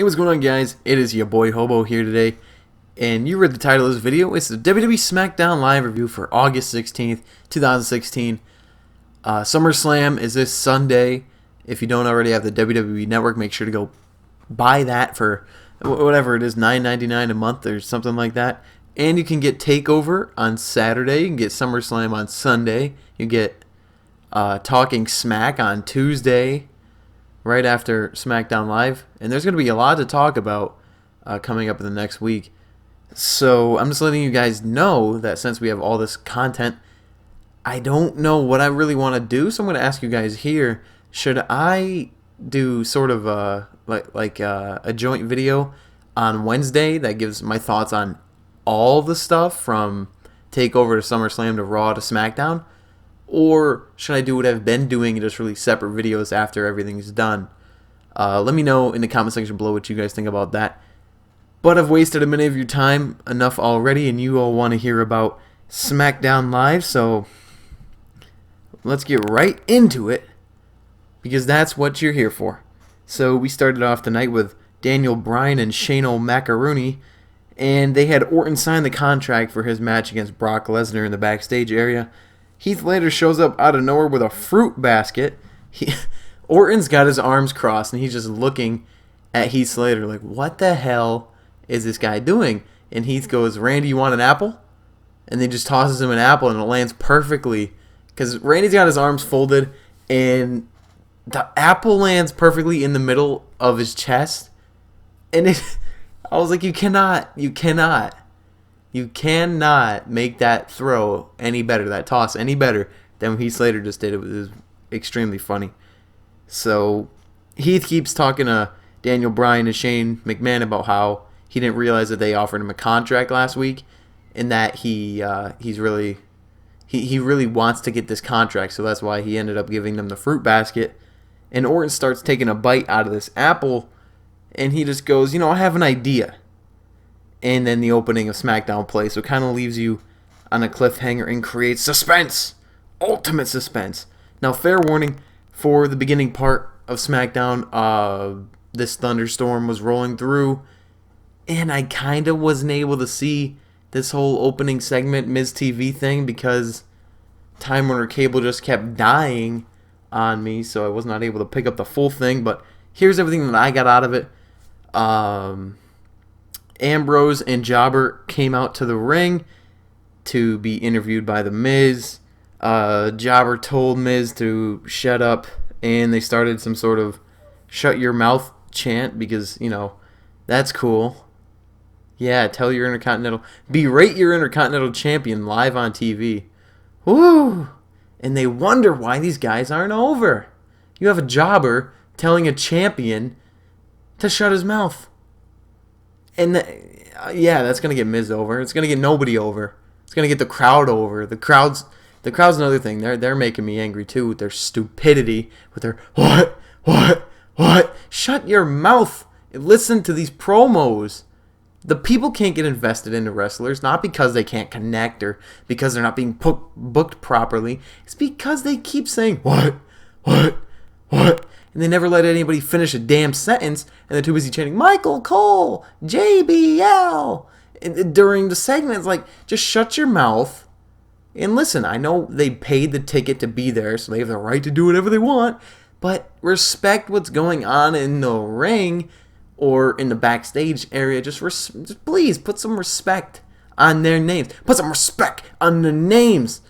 Hey, what's going on, guys? It is your boy Hobo here today, and you read the title of this video. It's the WWE SmackDown Live review for August 16th, 2016. SummerSlam is this Sunday. If you don't already have the WWE Network, make sure to go buy that for whatever it is, $9.99 a month or something like that. And you can get TakeOver on Saturday. You can get SummerSlam on Sunday. You get Talking Smack on Tuesday, right after SmackDown Live. And there's going to be a lot to talk about coming up in the next week. So I'm just letting you guys know that since we have all this content, I don't know what I really want to do. So I'm going to ask you guys here, should I do sort of a joint video on Wednesday that gives my thoughts on all the stuff from TakeOver to SummerSlam to Raw to SmackDown? Or should I do what I've been doing and just release separate videos after everything's done? Let me know in the comment section below what you guys think about that. But I've wasted a minute of your time enough already, and you all want to hear about SmackDown Live, so let's get right into it, because that's what you're here for. So we started off tonight with Daniel Bryan and Shane O'Macaroni, and they had Orton sign the contract for his match against Brock Lesnar in the backstage area. Heath later shows up out of nowhere with a fruit basket. Orton's got his arms crossed, and he's just looking at Heath Slater like, what the hell is this guy doing? And Heath goes, Randy, you want an apple? And then just tosses him an apple, and it lands perfectly. Because Randy's got his arms folded, and the apple lands perfectly in the middle of his chest. And I was like, you cannot make that throw any better, that toss any better than Heath Slater just did. It was extremely funny. So Heath keeps talking to Daniel Bryan and Shane McMahon about how he didn't realize that they offered him a contract last week, and that he really wants to get this contract, so that's why he ended up giving them the fruit basket. And Orton starts taking a bite out of this apple, and he just goes, I have an idea. And then the opening of SmackDown plays, so it kind of leaves you on a cliffhanger and creates suspense. Ultimate suspense. Now, fair warning, for the beginning part of SmackDown, this thunderstorm was rolling through, and I kind of wasn't able to see this whole opening segment Miz TV thing because Time Warner Cable just kept dying on me, so I was not able to pick up the full thing. But here's everything that I got out of it. Ambrose and Jobber came out to the ring to be interviewed by The Miz. Jobber told Miz to shut up, and they started some sort of shut your mouth chant because, that's cool. Yeah, tell your berate your Intercontinental Champion live on TV. Woo! And they wonder why these guys aren't over. You have a jobber telling a champion to shut his mouth. And that's going to get Miz over. It's going to get nobody over. It's going to get the crowd over. The crowd's another thing. They're making me angry too with their stupidity, with their what? Shut your mouth. Listen to these promos. The people can't get invested into wrestlers, not because they can't connect or because they're not being booked properly. It's because they keep saying, what? And they never let anybody finish a damn sentence, and they're too busy chanting, Michael Cole, JBL. And during the segment, it's like, just shut your mouth and listen. I know they paid the ticket to be there, so they have the right to do whatever they want, but respect what's going on in the ring or in the backstage area. Just please put some respect on their names. Put some respect on the names,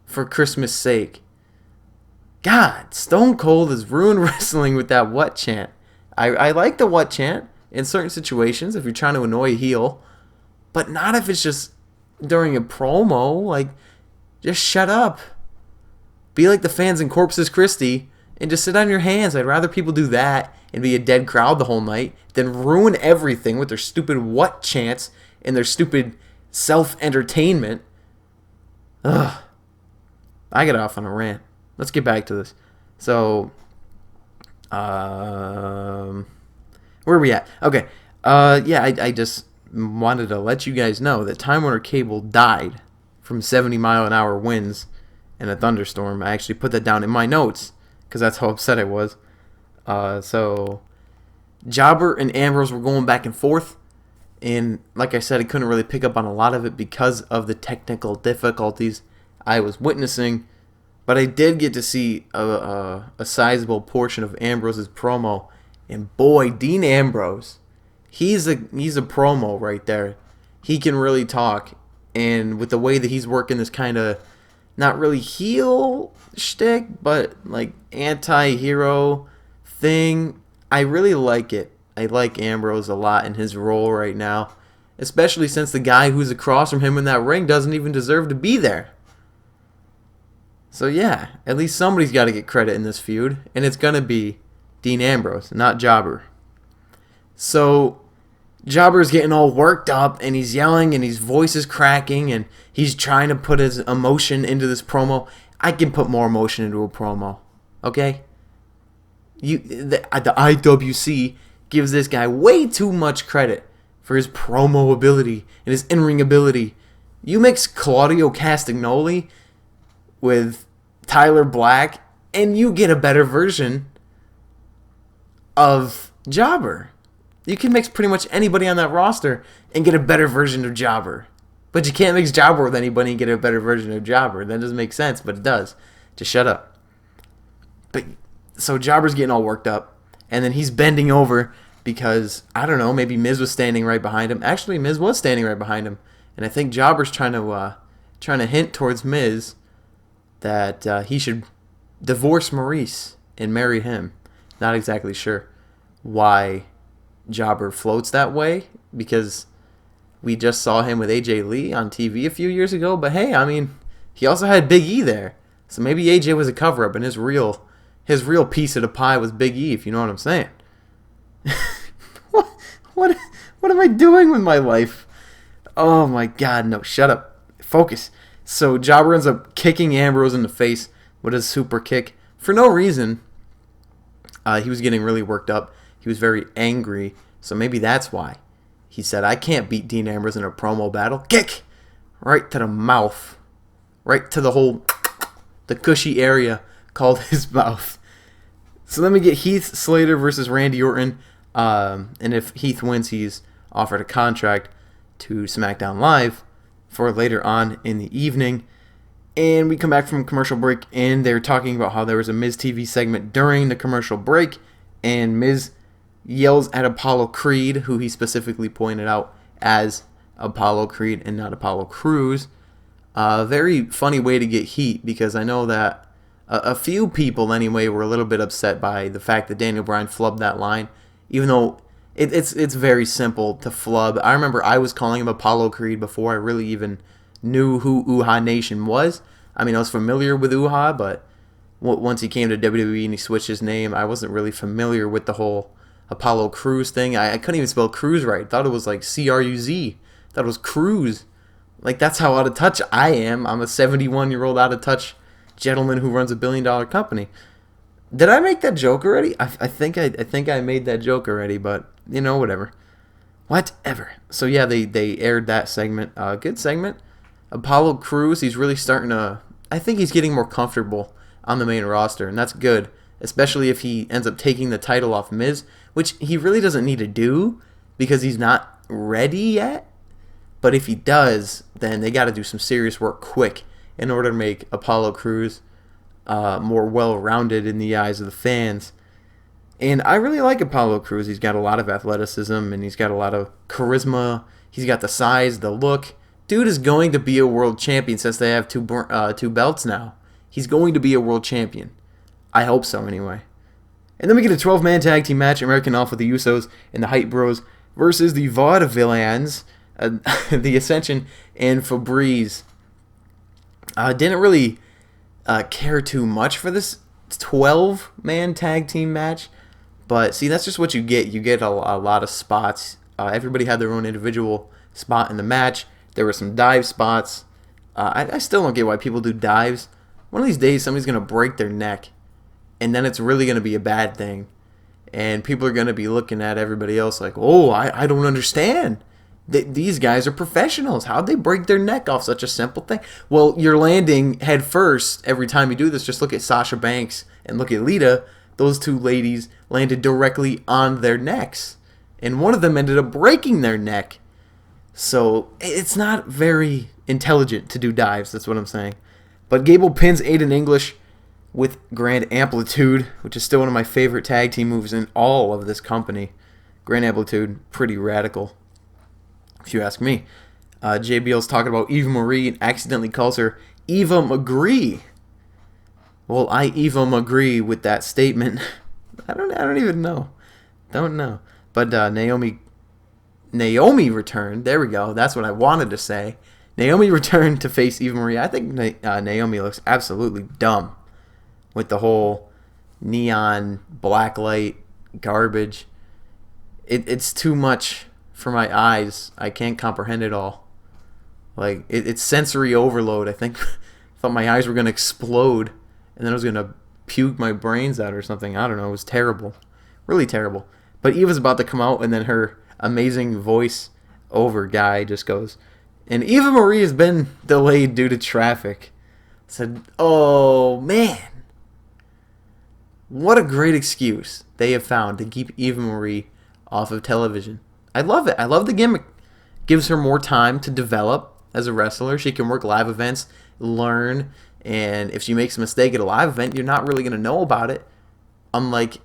for Christmas sake. God, Stone Cold has ruined wrestling with that what chant. I like the what chant in certain situations if you're trying to annoy a heel, but not if it's just during a promo. Like, just shut up. Be like the fans in Corpus Christi and just sit on your hands. I'd rather people do that and be a dead crowd the whole night than ruin everything with their stupid what chants and their stupid self-entertainment. Ugh. I got off on a rant. Let's get back to this. So, where are we at? Okay. I just wanted to let you guys know that Time Warner Cable died from 70-mile-an-hour winds and a thunderstorm. I actually put that down in my notes because that's how upset I was. So Jobber and Ambrose were going back and forth. And like I said, I couldn't really pick up on a lot of it because of the technical difficulties I was witnessing. But I did get to see a sizable portion of Ambrose's promo. And boy, Dean Ambrose, he's a promo right there. He can really talk. And with the way that he's working this kind of, not really heel shtick, but like anti-hero thing, I really like it. I like Ambrose a lot in his role right now, especially since the guy who's across from him in that ring doesn't even deserve to be there. So yeah, at least somebody's got to get credit in this feud, and it's going to be Dean Ambrose, not Jobber. So Jobber's getting all worked up, and he's yelling, and his voice is cracking, and he's trying to put his emotion into this promo. I can put more emotion into a promo, okay? The IWC gives this guy way too much credit for his promo ability and his in-ring ability. You mix Claudio Castagnoli with Tyler Black, and you get a better version of Jobber. You can mix pretty much anybody on that roster and get a better version of Jobber. But you can't mix Jobber with anybody and get a better version of Jobber. That doesn't make sense, but it does. Just shut up. But so Jobber's getting all worked up, and then he's bending over because, I don't know, maybe Miz was standing right behind him. Actually, Miz was standing right behind him. And I think Jobber's trying to hint towards Miz that he should divorce Maurice and marry him. Not exactly sure why Jobber floats that way, because we just saw him with AJ Lee on TV a few years ago. But hey, I mean, he also had Big E there. So maybe AJ was a cover-up, and his real piece of the pie was Big E, if you know what I'm saying. What am I doing with my life? Oh my god, no, shut up. Focus. So Jobber ends up kicking Ambrose in the face with his super kick for no reason. He was getting really worked up. He was very angry, so maybe that's why. He said, I can't beat Dean Ambrose in a promo battle. Kick! Right to the mouth. Right to the cushy area called his mouth. So then we get Heath Slater versus Randy Orton. And if Heath wins, he's offered a contract to SmackDown Live for later on in the evening. And we come back from commercial break, and they're talking about how there was a Miz TV segment during the commercial break, and Miz yells at Apollo Creed, who he specifically pointed out as Apollo Creed and not Apollo Crews. A very funny way to get heat, because I know that a few people anyway were a little bit upset by the fact that Daniel Bryan flubbed that line, even though it's very simple to flub. I remember I was calling him Apollo Creed before I really even knew who Uhaa Nation was. I mean, I was familiar with Uhaa, but once he came to WWE and he switched his name, I wasn't really familiar with the whole Apollo Crews thing. I couldn't even spell Crews right. Thought it was like C-R-U-Z. Thought it was Crews. Like, that's how out of touch I am. I'm a 71-year-old out of touch gentleman who runs a billion-dollar company. Did I make that joke already? I think I made that joke already, but, you know, whatever. Whatever. So, yeah, they aired that segment. Good segment. Apollo Crews, he's really starting to... I think he's getting more comfortable on the main roster, and that's good, especially if he ends up taking the title off Miz, which he really doesn't need to do because he's not ready yet. But if he does, then they got to do some serious work quick in order to make Apollo Crews more well-rounded in the eyes of the fans. And I really like Apollo Crews. He's got a lot of athleticism, and he's got a lot of charisma. He's got the size, the look. Dude is going to be a world champion since they have two belts now. He's going to be a world champion. I hope so, anyway. And then we get a 12-man tag team match. American Alpha, the Usos, and the Hype Bros versus the Vaudevillains, the Ascension, and Febreze. Didn't really care too much for this 12-man tag team match. But, see, that's just what you get. You get a lot of spots. Everybody had their own individual spot in the match. There were some dive spots. I still don't get why people do dives. One of these days, somebody's going to break their neck. And then it's really going to be a bad thing. And people are going to be looking at everybody else like, oh, I don't understand. These guys are professionals. How'd they break their neck off such a simple thing? Well, you're landing head first every time you do this. Just look at Sasha Banks and look at Lita. Those two ladies landed directly on their necks. And one of them ended up breaking their neck. So it's not very intelligent to do dives, that's what I'm saying. But Gable pins Aiden English with Grand Amplitude, which is still one of my favorite tag team moves in all of this company. Grand Amplitude, pretty radical, if you ask me. JBL's talking about Eva Marie and accidentally calls her Eva Marie. Well, I Eva Marie with that statement. I don't even know. Don't know. But Naomi returned. There we go. That's what I wanted to say. Naomi returned to face Eva Marie. I think Naomi looks absolutely dumb with the whole neon blacklight garbage. It's too much for my eyes. I can't comprehend it all. Like, it's sensory overload. I thought my eyes were going to explode and then I was going to puke my brains out or something. I don't know. It was terrible. Really terrible. But Eva's about to come out and then her amazing voice over guy just goes, and Eva Marie has been delayed due to traffic. I said, oh man. What a great excuse they have found to keep Eva Marie off of television. I love it. I love the gimmick. Gives her more time to develop as a wrestler. She can work live events, learn, and if she makes a mistake at a live event, you're not really going to know about it. Unlike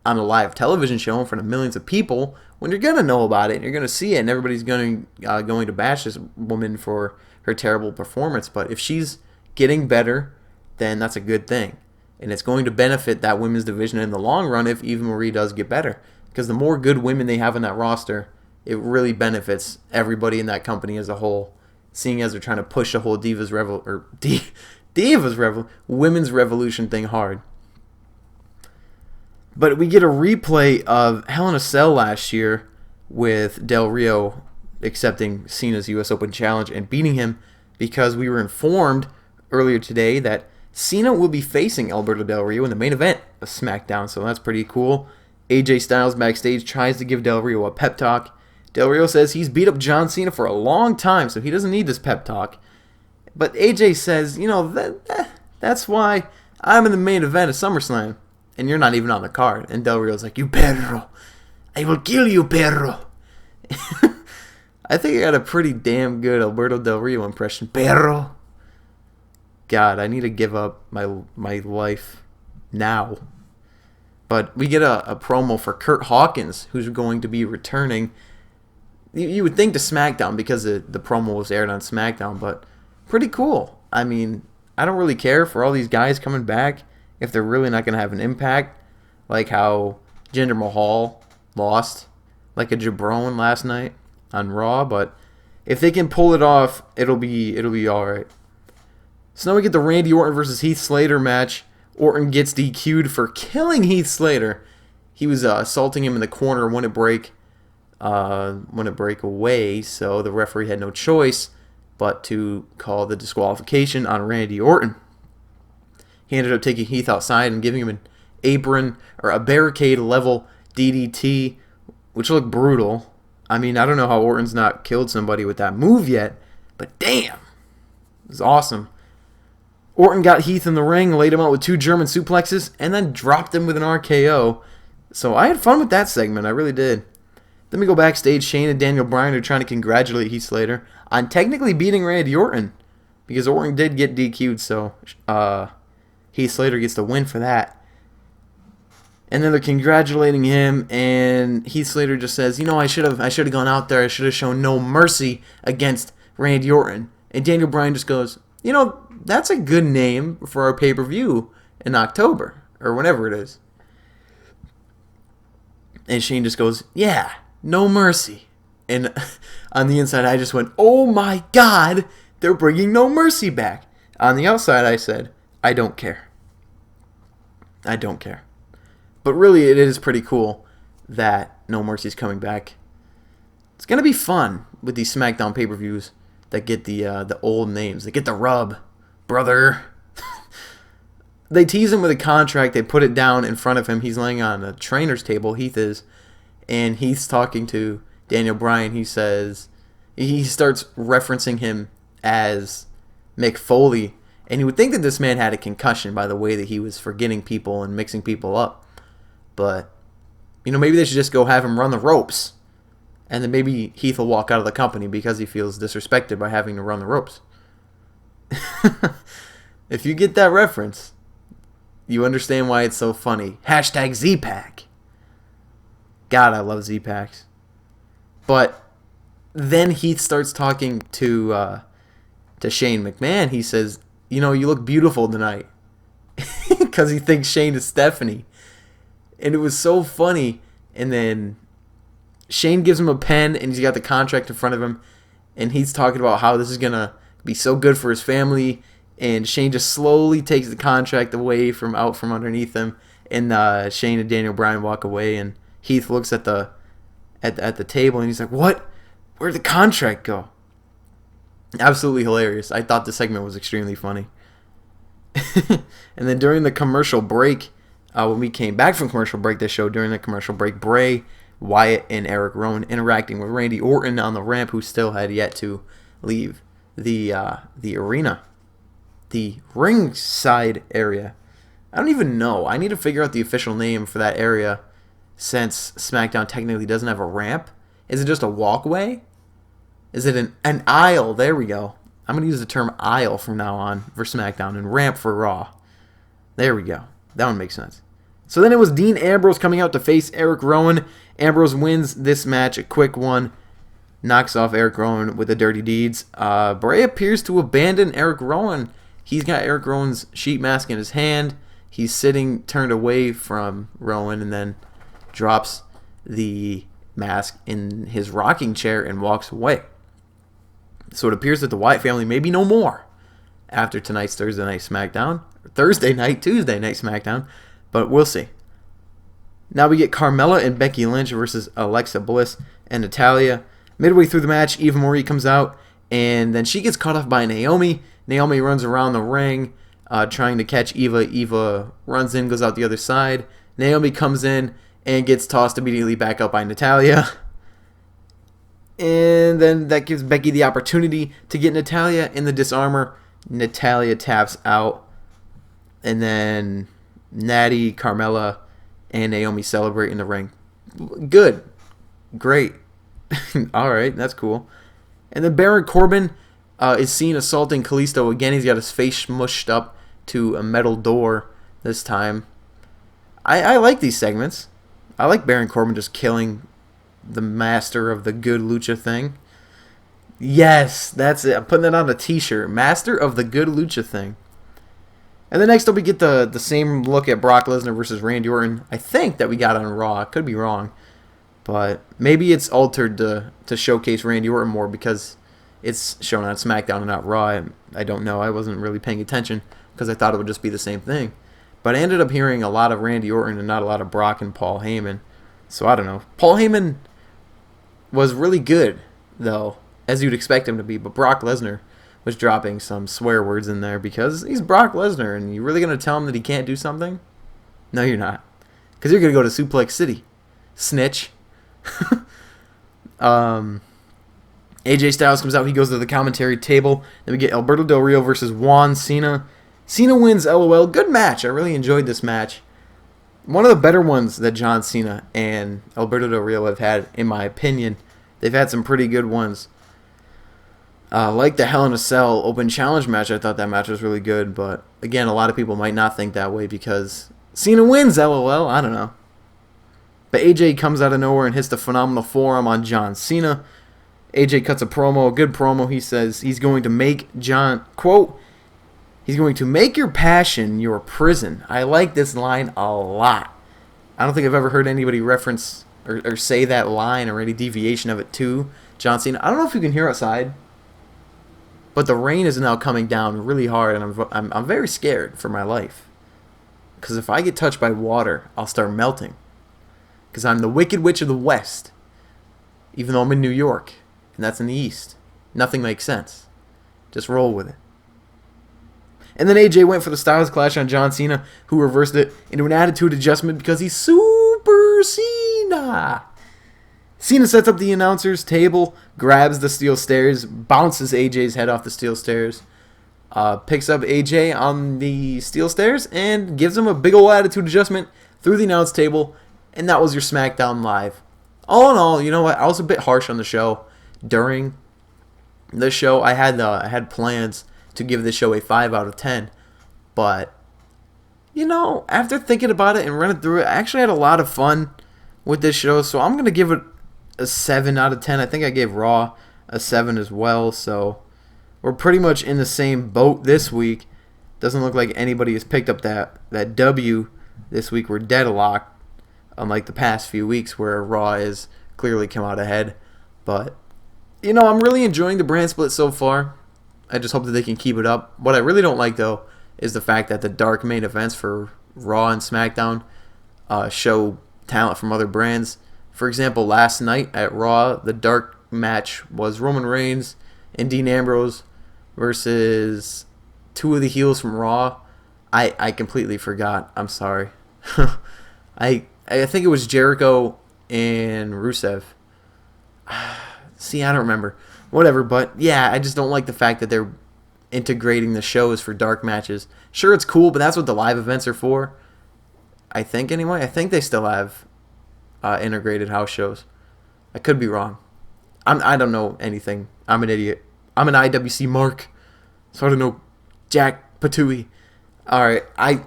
on a live television show in front of millions of people, when you're going to know about it and you're going to see it and everybody's going to bash this woman for her terrible performance. But if she's getting better, then that's a good thing. And it's going to benefit that women's division in the long run if Eva Marie does get better. Because the more good women they have in that roster, it really benefits everybody in that company as a whole. Seeing as they're trying to push the whole women's revolution thing hard. But we get a replay of Hell in a Cell last year with Del Rio accepting Cena's U.S. Open Challenge and beating him because we were informed earlier today that Cena will be facing Alberto Del Rio in the main event of SmackDown, so that's pretty cool. AJ Styles backstage tries to give Del Rio a pep talk. Del Rio says he's beat up John Cena for a long time, so he doesn't need this pep talk. But AJ says, that's why I'm in the main event of SummerSlam, and you're not even on the card. And Del Rio's like, you perro. I will kill you, perro. I think I got a pretty damn good Alberto Del Rio impression. Perro. God, I need to give up my life now. But we get a promo for Kurt Hawkins, who's going to be returning. You would think to SmackDown because the promo was aired on SmackDown, but pretty cool. I mean, I don't really care for all these guys coming back if they're really not going to have an impact, like how Jinder Mahal lost like a jabron last night on Raw. But if they can pull it off, it'll be all right. So now we get the Randy Orton versus Heath Slater match. Orton gets DQ'd for killing Heath Slater. He was assaulting him in the corner when it break away, so the referee had no choice but to call the disqualification on Randy Orton. He ended up taking Heath outside and giving him an apron or a barricade level DDT, which looked brutal. I mean, I don't know how Orton's not killed somebody with that move yet, but damn, it was awesome. Orton got Heath in the ring, laid him out with 2 German suplexes, and then dropped him with an RKO. So I had fun with that segment, I really did. Then we go backstage. Shane and Daniel Bryan are trying to congratulate Heath Slater on technically beating Randy Orton, because Orton did get DQ'd, so Heath Slater gets the win for that. And then they're congratulating him, and Heath Slater just says, I should have gone out there. I should have shown no mercy against Randy Orton. And Daniel Bryan just goes, that's a good name for our pay-per-view in October, or whenever it is. And Shane just goes, yeah, no mercy. And on the inside, I just went, oh my God, they're bringing No Mercy back. On the outside, I said, I don't care. I don't care. But really, it is pretty cool that No Mercy's coming back. It's going to be fun with these SmackDown pay-per-views that get the old names. They get the rub. Brother. They tease him with a contract. They put it down in front of him. He's laying on a trainer's table. Heath is. And Heath's talking to Daniel Bryan. He starts referencing him as Mick Foley. And you would think that this man had a concussion by the way that he was forgetting people and mixing people up. But Maybe they should just go have him run the ropes. And then maybe Heath will walk out of the company because he feels disrespected by having to run the ropes. If you get that reference, you understand why it's so funny. Hashtag Z-Pack. God, I love Z-Packs. But then Heath starts talking to Shane McMahon. He says, you look beautiful tonight. Because he thinks Shane is Stephanie. And it was so funny. And then Shane gives him a pen, and he's got the contract in front of him. And he's talking about how this is going to be so good for his family. And Shane just slowly takes the contract away from underneath him. And Shane and Daniel Bryan walk away. And Heath looks at the table, and he's like, what? Where'd the contract go? Absolutely hilarious. I thought the segment was extremely funny. And then during the commercial break, when we came back from commercial break, they showed during the commercial break, Bray Wyatt and Eric Rowan interacting with Randy Orton on the ramp, who still had yet to leave the arena, the ringside area. I don't even know. I need to figure out the official name for that area, since SmackDown technically doesn't have a ramp. Is it just a walkway? Is it an aisle? There we go. I'm going to use the term aisle from now on for SmackDown and ramp for Raw. There we go. That one makes sense. So then it was Dean Ambrose coming out to face Eric Rowan. Ambrose wins this match, a quick one. Knocks off Eric Rowan with the dirty deeds. Bray appears to abandon Eric Rowan. He's got Eric Rowan's sheet mask in his hand. He's sitting turned away from Rowan and then drops the mask in his rocking chair and walks away. So it appears that the Wyatt family may be no more after tonight's Tuesday Night SmackDown. Tuesday Night SmackDown. But we'll see. Now we get Carmella and Becky Lynch versus Alexa Bliss and Natalya. Midway through the match, Eva Marie comes out, and then she gets caught off by Naomi. Naomi runs around the ring trying to catch Eva. Eva runs in, goes out the other side. Naomi comes in and gets tossed immediately back up by Natalya. And then that gives Becky the opportunity to get Natalya in the disarmor. Natalya taps out. And then Natty, Carmella, and Naomi celebrate in the ring. Good. Great. Alright, that's cool. And then Baron Corbin is seen assaulting Kalisto again. He's got his face smushed up to a metal door this time. I like these segments. I like Baron Corbin just killing the master of the good lucha thing. Yes, that's it. I'm putting that on a t-shirt. Master of the good lucha thing. And then next up we get the same look at Brock Lesnar versus Randy Orton. I think that we got on Raw. I could be wrong. But maybe it's altered to showcase Randy Orton more because it's shown on SmackDown and not Raw. I don't know. I wasn't really paying attention because I thought it would just be the same thing. But I ended up hearing a lot of Randy Orton and not a lot of Brock and Paul Heyman. So I don't know. Paul Heyman was really good, though, as you'd expect him to be. But Brock Lesnar was dropping some swear words in there because he's Brock Lesnar. And you really going to tell him that he can't do something? No, you're not. Because you're going to go to Suplex City. Snitch. AJ Styles comes out. He goes to the commentary table. Then we get Alberto Del Rio versus Juan Cena. Cena wins, LOL. Good match. I really enjoyed this match. One of the better ones that John Cena and Alberto Del Rio have had, in my opinion. They've had some pretty good ones. Like the Hell in a Cell Open Challenge match, I thought that match was really good. But, again, a lot of people might not think that way because Cena wins, LOL. I don't know. But AJ comes out of nowhere and hits the phenomenal forearm on John Cena. AJ cuts a promo, a good promo. He says he's going to make John, quote, he's going to make your passion your prison. I like this line a lot. I don't think I've ever heard anybody reference or say that line or any deviation of it to John Cena. I don't know if you can hear outside, but the rain is now coming down really hard, and I'm very scared for my life. Because if I get touched by water, I'll start melting. Because I'm the Wicked Witch of the West, even though I'm in New York, and that's in the East. Nothing makes sense. Just roll with it. And then AJ went for the Styles Clash on John Cena, who reversed it into an attitude adjustment because he's Super Cena. Cena sets up the announcer's table, grabs the steel stairs, bounces AJ's head off the steel stairs, picks up AJ on the steel stairs, and gives him a big ol' attitude adjustment through the announce table. And that was your SmackDown Live. All in all, you know what? I was a bit harsh on the show during the show. I had plans to give this show a 5 out of 10, but you know, after thinking about it and running through it, I actually had a lot of fun with this show. So I'm gonna give it a 7 out of 10. I think I gave Raw a 7 as well. So we're pretty much in the same boat this week. Doesn't look like anybody has picked up that W this week. We're deadlocked, unlike the past few weeks where Raw has clearly come out ahead. But you know, I'm really enjoying the brand split so far. I just hope that they can keep it up. What I really don't like, though, is the fact that the dark main events for Raw and SmackDown show talent from other brands. For example, last night at Raw, the dark match was Roman Reigns and Dean Ambrose versus two of the heels from Raw. I completely forgot. I'm sorry. I think it was Jericho and Rusev. See, I don't remember. Whatever, but yeah, I just don't like the fact that they're integrating the shows for dark matches. Sure, it's cool, but that's what the live events are for. I think, anyway. I think they still have integrated house shows. I could be wrong. I don't know anything. I'm an idiot. I'm an IWC mark, so I don't know Jack Patooey. Alright, I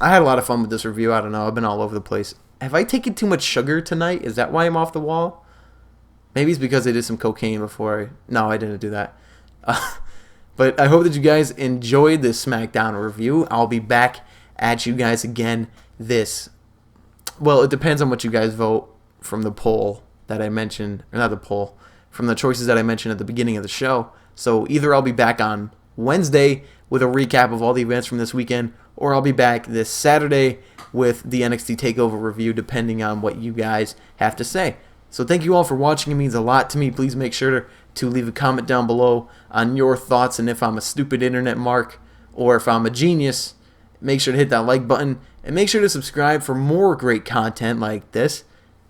had a lot of fun with this review. I don't know. I've been all over the place. Have I taken too much sugar tonight? Is that why I'm off the wall? Maybe it's because I did some cocaine before. No, I didn't do that. But I hope that you guys enjoyed this SmackDown review. I'll be back at you guys again well, it depends on what you guys vote from the poll that I mentioned, or not the poll, from the choices that I mentioned at the beginning of the show. So either I'll be back on Wednesday with a recap of all the events from this weekend, or I'll be back this Saturday with the NXT TakeOver review, depending on what you guys have to say. So thank you all for watching. It means a lot to me. Please make sure to leave a comment down below on your thoughts, and if I'm a stupid internet mark or if I'm a genius, make sure to hit that like button and make sure to subscribe for more great content like this,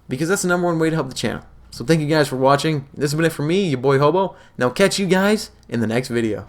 because that's the #1 way to help the channel. So thank you guys for watching. This has been it for me, your boy Hobo, and I'll catch you guys in the next video.